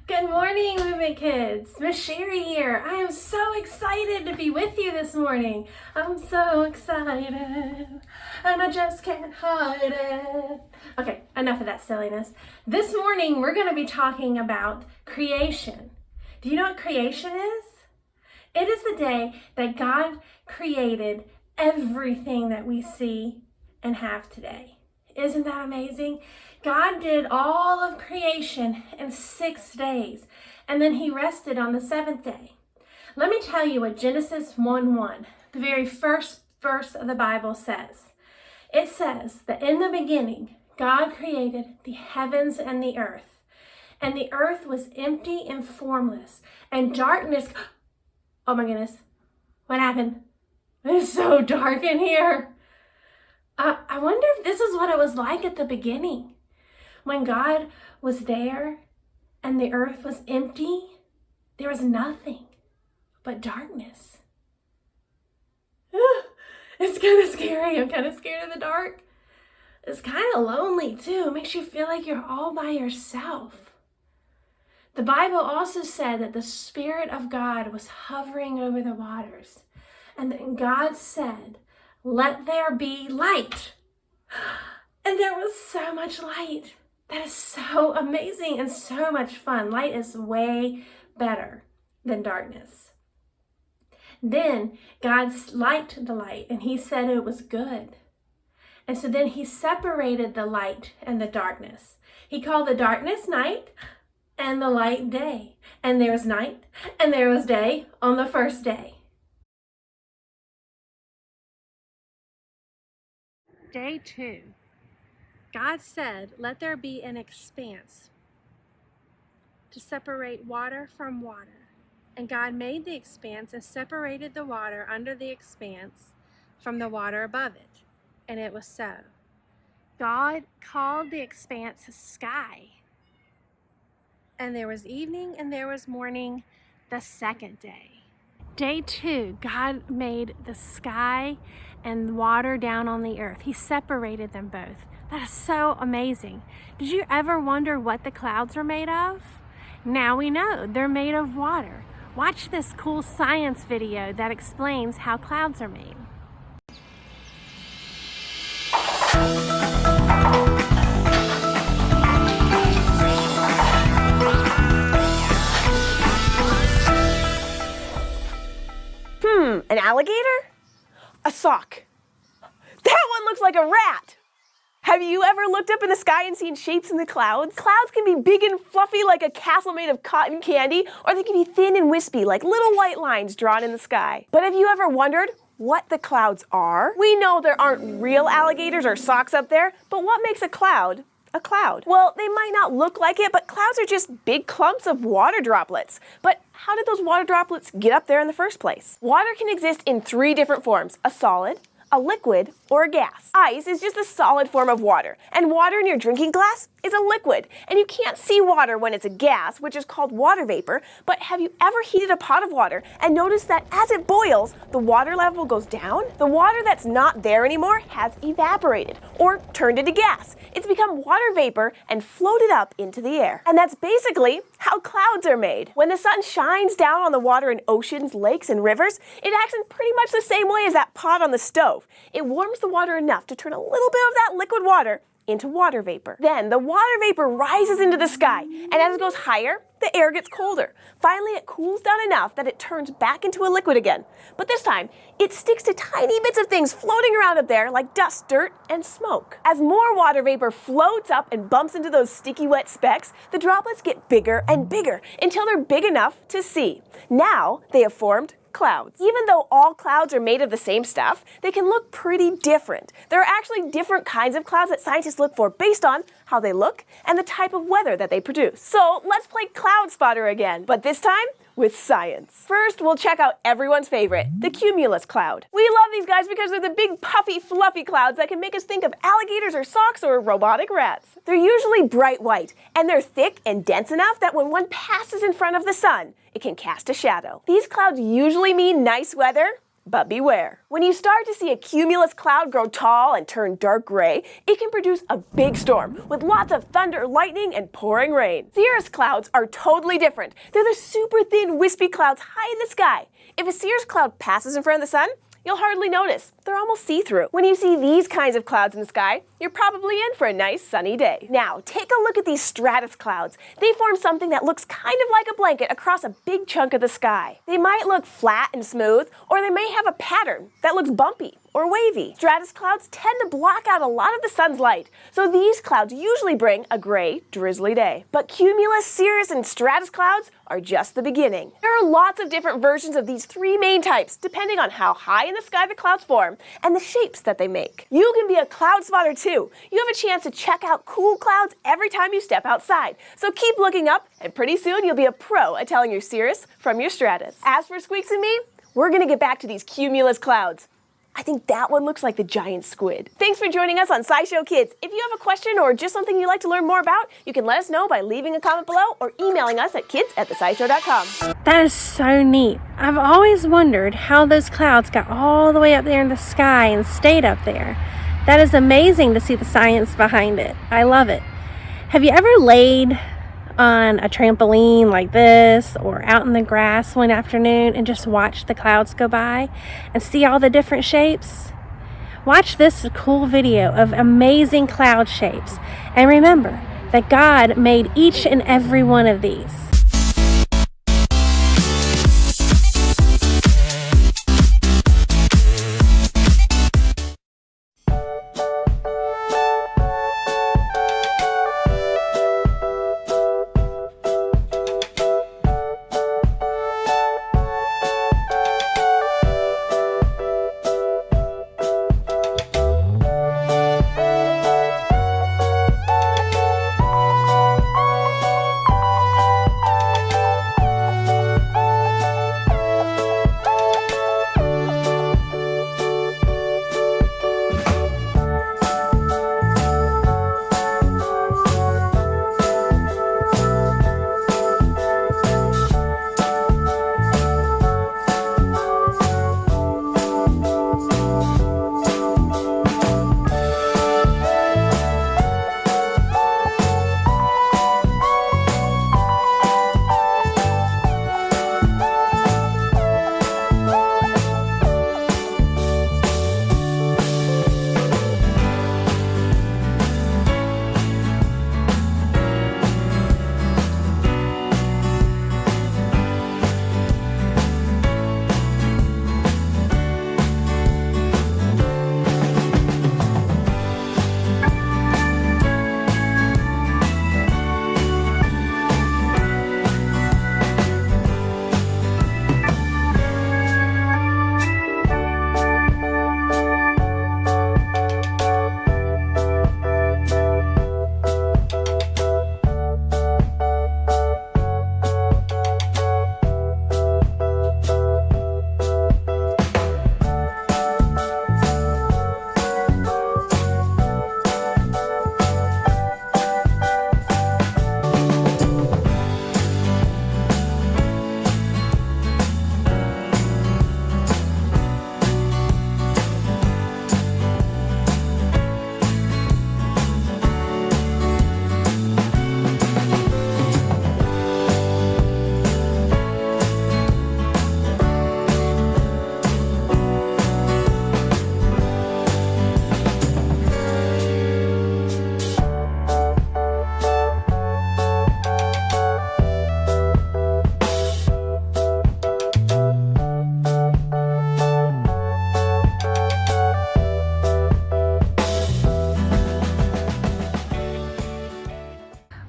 Good morning, Movement Kids. Miss Sherry here. I am so excited to be with you this morning. I'm so excited, and I just can't hide it. Okay, enough of that silliness. This morning, we're going to be talking about creation. Do you know what creation is? It is the day that God created everything that we see and have today. Isn't that amazing? God did all of creation in 6 days, and then he rested on the seventh day. Let me tell you what Genesis 1:1, the very first verse of the Bible says. It says that in the beginning, God created the heavens and the earth was empty and formless, and darkness, oh my goodness, what happened? It's so dark in here. I wonder if this is what it was like at the beginning. When God was there and the earth was empty, there was nothing but darkness. It's kind of scary. I'm kind of scared of the dark. It's kind of lonely too. It makes you feel like you're all by yourself. The Bible also said that the Spirit of God was hovering over the waters. And then God said, "Let there be light." And there was so much light. That is so amazing and so much fun. Light is way better than darkness. Then God liked the light and he said it was good. And so then he separated the light and the darkness. He called the darkness night and the light day. And there was night and there was day on the first day. Day 2. God said, "Let there be an expanse to separate water from water." And God made the expanse and separated the water under the expanse from the water above it. And it was so. God called the expanse sky. And there was evening and there was morning the second day. Day 2, God made the sky and water down on the earth. He separated them both. That is so amazing. Did you ever wonder what the clouds are made of? Now we know they're made of water. Watch this cool science video that explains how clouds are made. An alligator? A sock. That one looks like a rat. Have you ever looked up in the sky and seen shapes in the clouds? Clouds can be big and fluffy like a castle made of cotton candy, or they can be thin and wispy like little white lines drawn in the sky. But have you ever wondered what the clouds are? We know there aren't real alligators or socks up there, but what makes a cloud a cloud? Well, they might not look like it, but clouds are just big clumps of water droplets. But how did those water droplets get up there in the first place? Water can exist in 3 different forms: a solid, a liquid, or a gas. Ice is just a solid form of water, and water in your drinking glass is a liquid. And you can't see water when it's a gas, which is called water vapor, but have you ever heated a pot of water and noticed that as it boils, the water level goes down? The water that's not there anymore has evaporated, or turned into gas. It's become water vapor and floated up into the air. And that's basically how clouds are made. When the sun shines down on the water in oceans, lakes, and rivers, it acts in pretty much the same way as that pot on the stove. It warms the water enough to turn a little bit of that liquid water into water vapor. Then the water vapor rises into the sky, and as it goes higher, the air gets colder. Finally, it cools down enough that it turns back into a liquid again. But this time, it sticks to tiny bits of things floating around up there like dust, dirt, and smoke. As more water vapor floats up and bumps into those sticky wet specks, the droplets get bigger and bigger until they're big enough to see. Now, they have formed clouds. Even though all clouds are made of the same stuff, they can look pretty different. There are actually different kinds of clouds that scientists look for based on how they look and the type of weather that they produce. So let's play Cloud Spotter again, but this time with science. First, we'll check out everyone's favorite, the Cumulus Cloud. We love these guys because they're the big, puffy, fluffy clouds that can make us think of alligators or socks or robotic rats. They're usually bright white, and they're thick and dense enough that when one passes in front of the sun, it can cast a shadow. These clouds usually mean nice weather, But beware, when you start to see a cumulus cloud grow tall and turn dark gray, it can produce a big storm with lots of thunder, lightning, and pouring rain. Cirrus clouds are totally different. They're the super thin, wispy clouds high in the sky. If a cirrus cloud passes in front of the sun, you'll hardly notice. They're almost see-through. When you see these kinds of clouds in the sky, you're probably in for a nice sunny day. Now, take a look at these stratus clouds. They form something that looks kind of like a blanket across a big chunk of the sky. They might look flat and smooth, or they may have a pattern that looks bumpy or wavy. Stratus clouds tend to block out a lot of the sun's light, so these clouds usually bring a gray, drizzly day. But cumulus, cirrus, and stratus clouds are just the beginning. There are lots of different versions of these three main types, depending on how high in the sky the clouds form and the shapes that they make. You can be a cloud spotter too. You have a chance to check out cool clouds every time you step outside. So keep looking up, and pretty soon you'll be a pro at telling your cirrus from your stratus. As for Squeaks and me, we're gonna get back to these cumulus clouds. I think that one looks like the giant squid. Thanks for joining us on SciShow Kids. If you have a question or just something you'd like to learn more about, you can let us know by leaving a comment below or emailing us at kids@thescishow.com. That is so neat. I've always wondered how those clouds got all the way up there in the sky and stayed up there. That is amazing to see the science behind it. I love it. Have you ever laid on a trampoline like this or out in the grass one afternoon and just watch the clouds go by and see all the different shapes? Watch this cool video of amazing cloud shapes and remember that God made each and every one of these.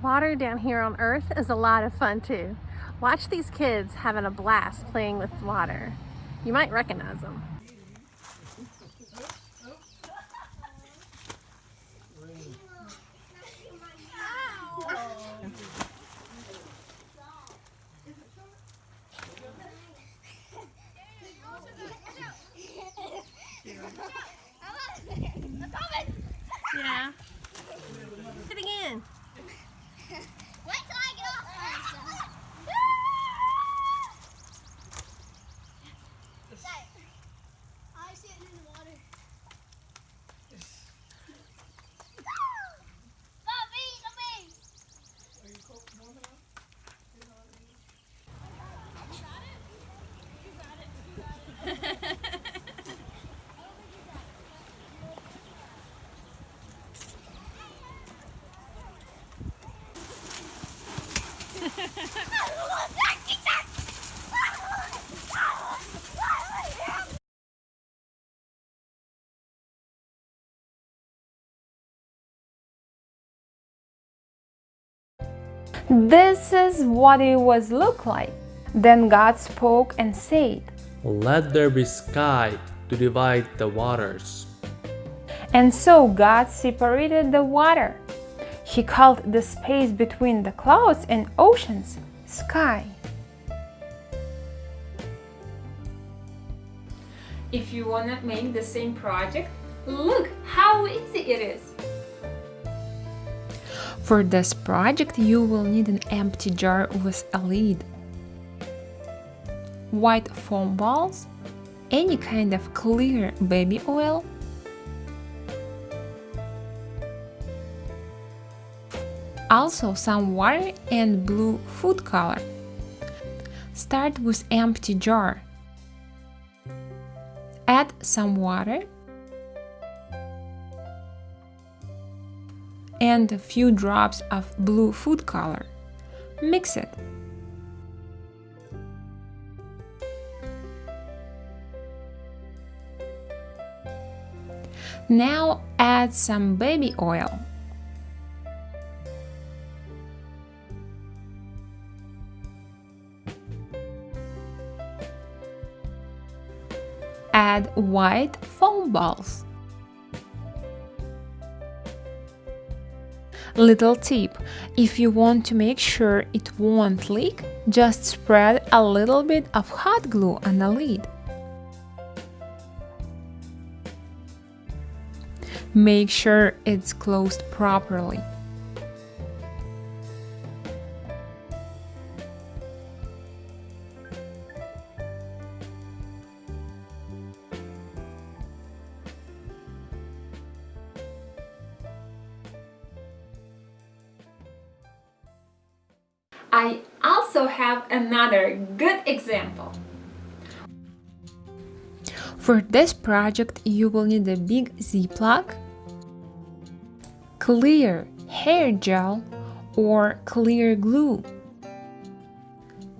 Water down here on Earth is a lot of fun too. Watch these kids having a blast playing with water. You might recognize them. Yeah. Hit again. Wait till I get off. This is what it was look like. Then God spoke and said, Let there be sky to divide the waters. and so God separated the water. He called the space between the clouds and oceans sky. If you want to make the same project, look how easy it is. For this project, you will need an empty jar with a lid, white foam balls, any kind of clear baby oil, also some water and blue food color. Start with empty jar. Add some water and a few drops of blue food color. Mix it. Now add some baby oil. Add white foam balls. Little tip: if you want to make sure it won't leak, just spread a little bit of hot glue on the lid. Make sure it's closed properly. I also have another good example. For this project, you will need a big Ziploc, clear hair gel or clear glue,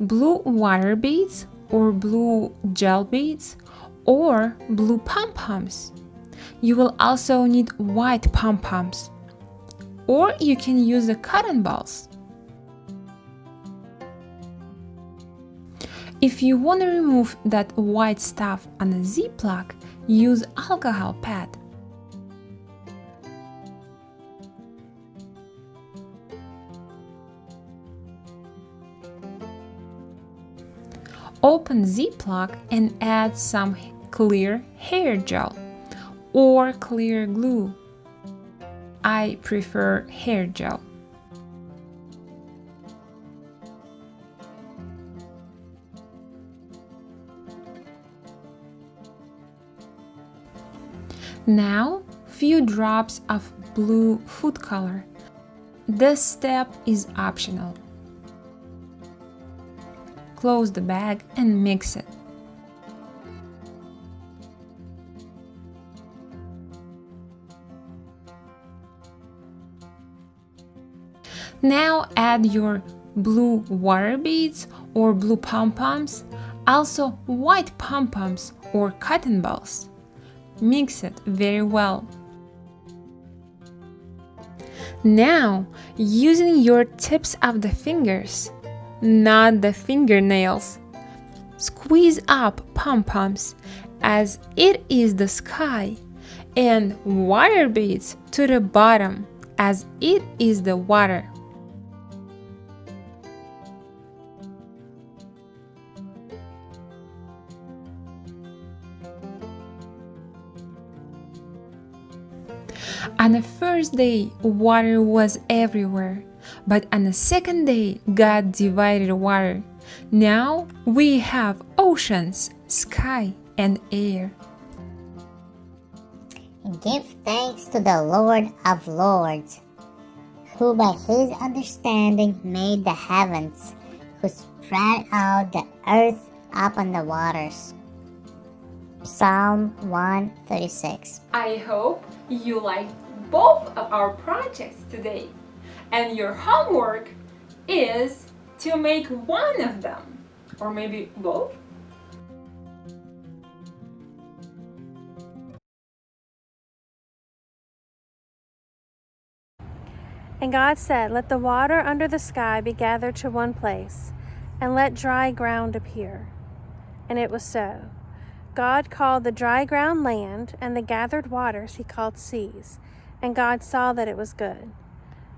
blue water beads or blue gel beads, or blue pom-poms. You will also need white pom-poms, or you can use the cotton balls. If you want to remove that white stuff on a Ziploc, use alcohol pad. Open Ziploc and add some clear hair gel or clear glue. I prefer hair gel. Now, few drops of blue food color. This step is optional. Close the bag and mix it. Now add your blue water beads or blue pom-poms, also white pom-poms or cotton balls. Mix it very well. Now, using your tips of the fingers, not the fingernails, squeeze up pom-poms as it is the sky, and water beads to the bottom as it is the water. On the first day, water was everywhere, but on the second day, God divided water. Now we have oceans, sky, and air. Give thanks to the Lord of Lords, who by his understanding made the heavens, who spread out the earth upon the waters. Psalm 136. I hope you liked both of our projects today. And your homework is to make one of them, or maybe both? And God said, "Let the water under the sky be gathered to one place, and let dry ground appear." And it was so. God called the dry ground land, and the gathered waters he called seas. And God saw that it was good.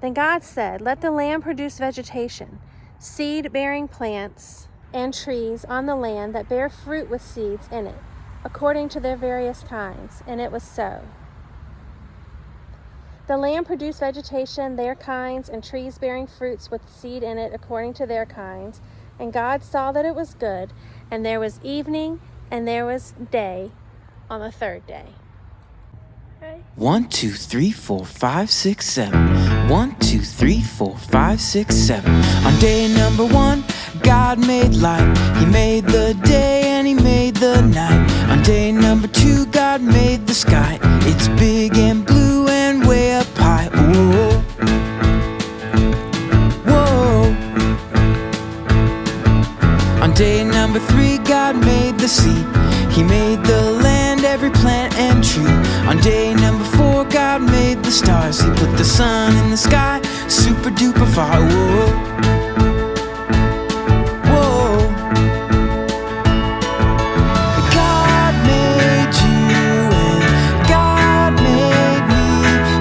Then God said, "Let the land produce vegetation, seed-bearing plants and trees on the land that bear fruit with seeds in it, according to their various kinds." And it was so. The land produced vegetation, their kinds, and trees bearing fruits with seed in it according to their kinds. And God saw that it was good, and there was evening, and there was day on the third day. 1, 2, 3, 4, 5, 6, 7. 1, 2, 3, 4, 5, 6, 7. On day number 1, God made light. He made the day and he made the night. On day number 2, God made the sky. It's big and blue and way up high. Whoa, whoa. On day number 3, God made the sea. He made the land, every plant and tree. On day number 4, God made the stars. He put the sun in the sky, super duper far. Whoa, whoa. God made you and God made me.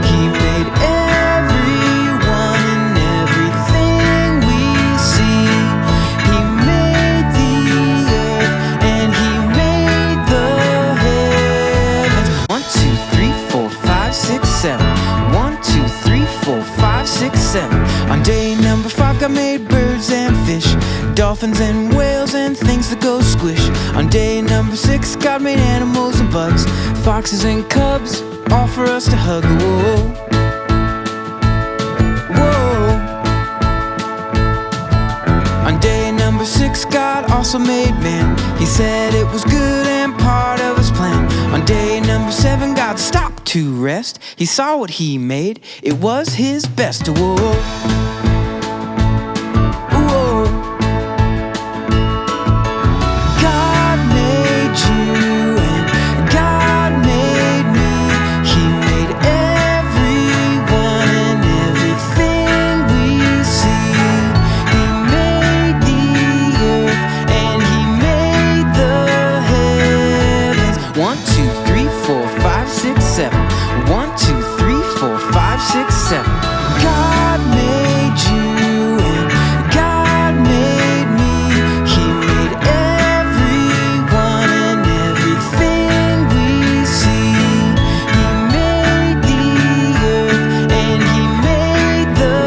He made everyone and everything we see. He made the earth and he made the heavens. 1, 2, 3, 4, 5, 6, 7. 1, 2, 3, 4, 5, 6, 7. On day number 5, God made birds and fish, dolphins and whales and things that go squish. On day number 6, God made animals and bugs, foxes and cubs, all for us to hug. Whoa, whoa. On day number 6, God also made man. He said it was good and part of his plan. On day number 7, God stopped to rest. He saw what he made, it was his best. Whoa, whoa. God made you and God made me. He made everyone and everything we see. He made the earth and he made the heavens. 1, 2, 3, 4, 5, 6, 7. 1, 2, 3, 4, 5, 6, 7. God made you and God made me. He made everyone and everything we see. He made the earth and he made the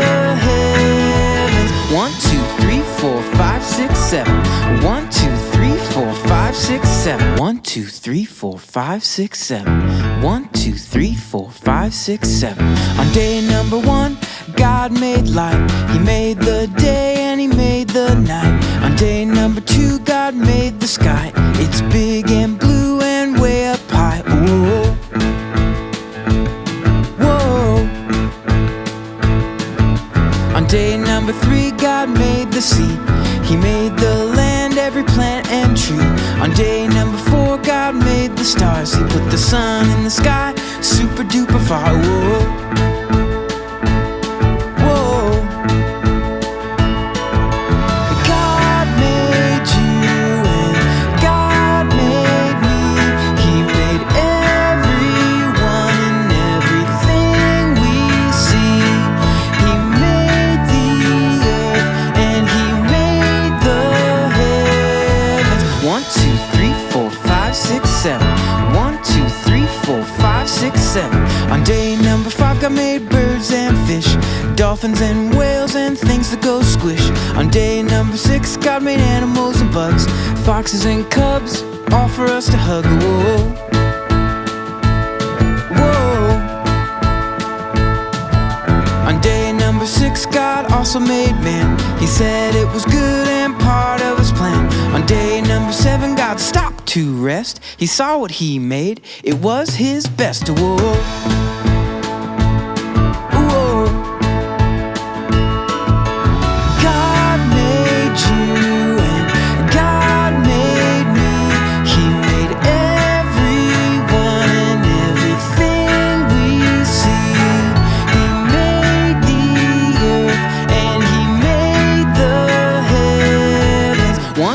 heavens. 1, 2, 3, 4, 5, 6, 7. 1, 2, 3, 4, 5, 6, 7. 1, 2, 3, 4, 5, 6, 7. 1, 2, 3, 4, 5, 6, 7. On day number 1, God made light. He made the day and he made the night. On day number 2, God made the sky. It's big and blue and way up high. Whoa, whoa. On day number 3, God made the sea. He made the land, every plant and tree. On day number 4, God made the stars. He put the sun in the sky, super duper far. Whoa, whoa. God made you and God made me. He made everyone and everything we see. He made the earth and he made the heavens. 1, 2, 3, 4, 5, 6, 7. 1, 2, 3, 4, 5, 6, 7. On day number 5, God made birds and fish, dolphins and whales and things that go squish. On day number 6, God made animals and bugs, foxes and cubs, all for us to hug. Whoa, whoa. On day number 6, God also made man. He said it was good and part of his plan. On day number 7, God stopped to rest. He saw what he made, it was his best. Whoa, whoa. God made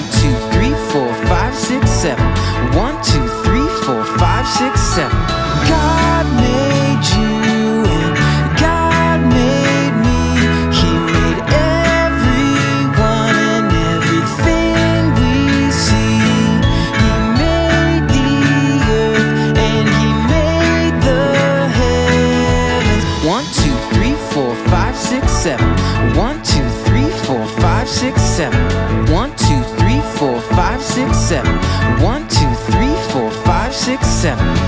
1, 2, 3, 4, 5, 6, 7. 1, 2, 3, 4, 5, 6, 7. God made you and God made me. He made everyone and everything we see. He made the earth and He made the heavens. 1, 2, 3, 4, 5, 6, 7. 1, 2, 3, 4, 5, 6, 7. 1, 2, 3, 4, 5, 6, 7. 1, 2, 3, 4, 5, 6, 7.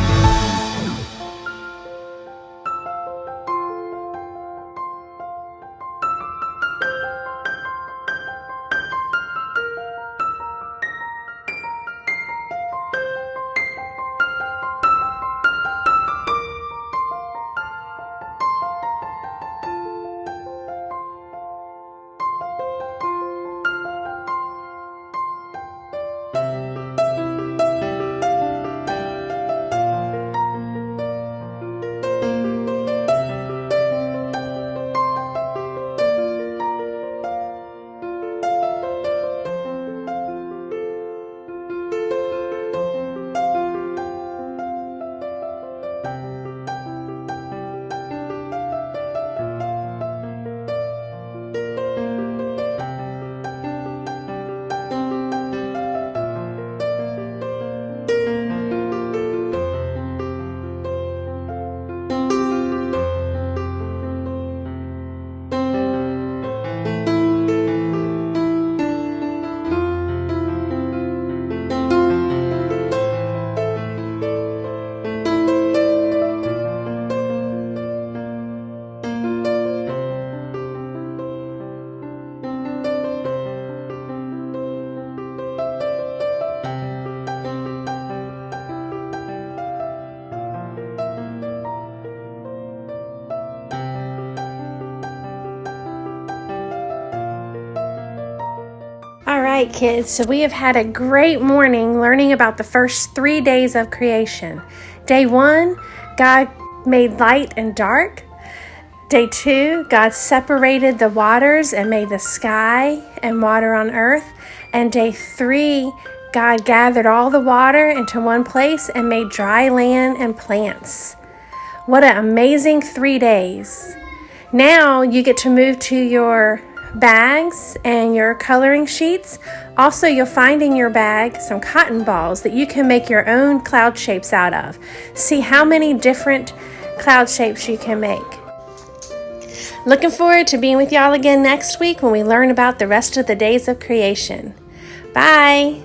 All right, kids, so we have had a great morning learning about the first 3 days of creation. Day 1, God made light and dark. Day 2, God separated the waters and made the sky and water on earth. And day 3, God gathered all the water into one place and made dry land and plants. What an amazing 3 days. Now you get to move to your bags and your coloring sheets. Also, you'll find in your bag some cotton balls that you can make your own cloud shapes out of. See how many different cloud shapes you can make. Looking forward to being with y'all again next week when we learn about the rest of the days of creation. Bye!